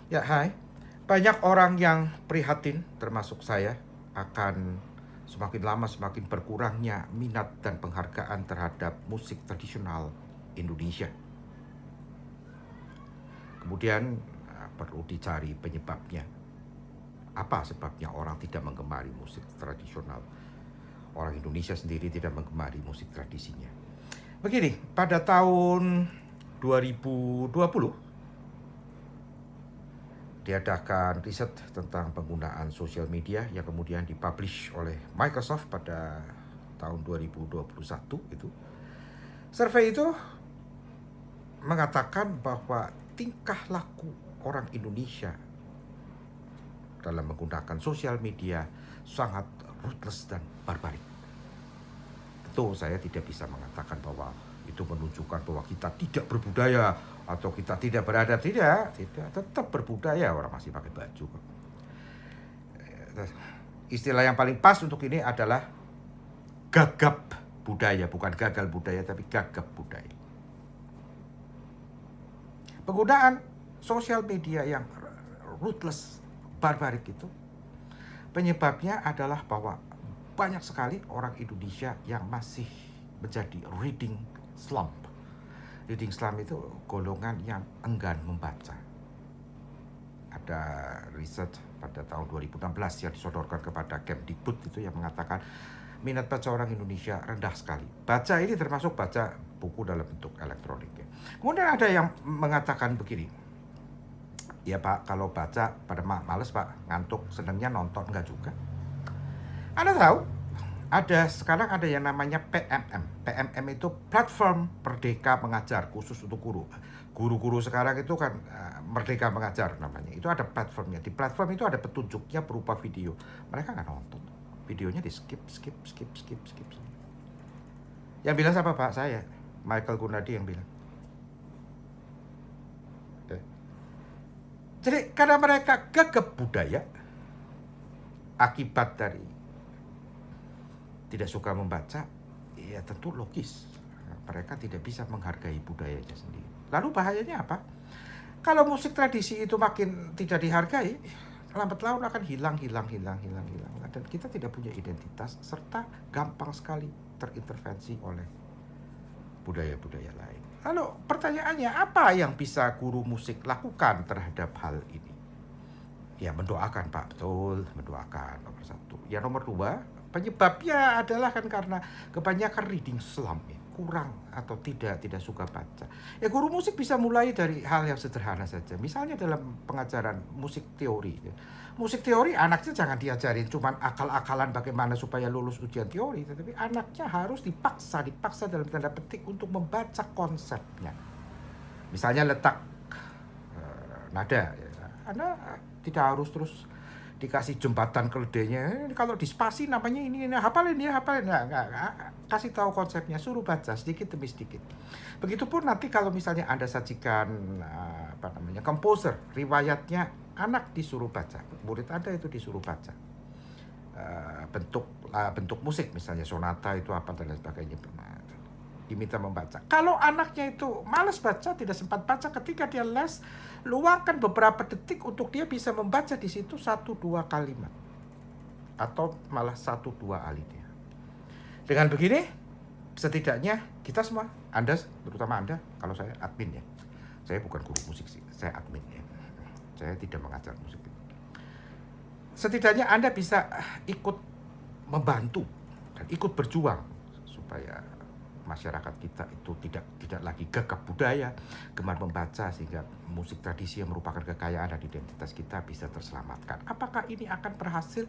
Ya, hai. Banyak orang yang prihatin, termasuk saya, akan semakin lama semakin berkurangnya minat dan penghargaan terhadap musik tradisional Indonesia. Kemudian perlu dicari penyebabnya. Apa sebabnya orang tidak menggemari musik tradisional? Orang Indonesia sendiri tidak menggemari musik tradisinya. Begini, pada tahun 2020 diadakan riset tentang penggunaan sosial media yang kemudian dipublish oleh Microsoft pada tahun 2021 itu. Survei itu mengatakan bahwa tingkah laku orang Indonesia dalam menggunakan sosial media sangat ruthless dan barbarik. Tentu saya tidak bisa mengatakan bahwa itu menunjukkan bahwa kita tidak berbudaya atau kita tidak beradab, tidak, tetap berbudaya, orang masih pakai baju. Istilah yang paling pas untuk ini adalah gagap budaya, bukan gagal budaya tapi gagap budaya. Penggunaan sosial media yang ruthless, barbarik itu penyebabnya adalah bahwa banyak sekali orang Indonesia yang masih menjadi reading slump. Reading slump itu golongan yang enggan membaca. Ada riset pada tahun 2016 yang disodorkan kepada Kemdikbud itu yang mengatakan minat baca orang Indonesia rendah sekali. Baca ini termasuk baca buku dalam bentuk elektronik. Kemudian ada yang mengatakan begini, ya Pak, kalau baca pada males Pak, ngantuk, senangnya nonton, enggak juga. Anda tahu, sekarang ada yang namanya PMM. PMM itu Platform Merdeka Mengajar, khusus untuk guru. Guru-guru sekarang itu kan Merdeka Mengajar namanya. Itu ada platformnya. Di platform itu ada petunjuknya berupa video. Mereka nggak nonton. Videonya di skip. Yang bilang siapa Pak? Saya. Michael Gunadi yang bilang. Jadi karena mereka gagap budaya, akibat dari tidak suka membaca, ya tentu logis. Mereka tidak bisa menghargai budayanya sendiri. Lalu bahayanya apa? Kalau musik tradisi itu makin tidak dihargai, lambat laun akan hilang. Dan kita tidak punya identitas, serta gampang sekali terintervensi oleh budaya-budaya lain. Lalu pertanyaannya, apa yang bisa guru musik lakukan terhadap hal ini? Ya mendoakan Pak, betul, mendoakan nomor satu. Ya nomor dua, penyebabnya adalah kan karena kebanyakan reading slump, kurang atau tidak suka baca. Ya guru musik bisa mulai dari hal yang sederhana saja. Misalnya dalam pengajaran musik teori. Musik teori anaknya jangan diajarin cuman akal-akalan bagaimana supaya lulus ujian teori, tetapi anaknya harus dipaksa dalam tanda petik untuk membaca konsepnya. Misalnya letak nada, ya. Anda tidak harus terus dikasih jembatan keledainya. Kalau di spasi namanya ini hafalin ya, nggak. Kasih tahu konsepnya, suruh baca sedikit demi sedikit. Begitupun nanti kalau misalnya Anda sajikan komposer, riwayatnya anak disuruh baca, murid Anda itu disuruh baca bentuk musik, misalnya sonata itu apa dan lain sebagainya, diminta membaca. Kalau anaknya itu malas baca, tidak sempat baca, ketika dia les, luangkan beberapa detik untuk dia bisa membaca di situ 1-2 kalimat atau malah 1-2 alinea. Dengan begini, setidaknya kita semua, Anda, terutama Anda, kalau saya admin ya, saya bukan guru musik sih, saya admin ya, saya tidak mengajar musik. Setidaknya Anda bisa ikut membantu dan ikut berjuang supaya masyarakat kita itu tidak lagi gagap budaya, gemar membaca, sehingga musik tradisi yang merupakan kekayaan dan identitas kita bisa terselamatkan. Apakah ini akan berhasil?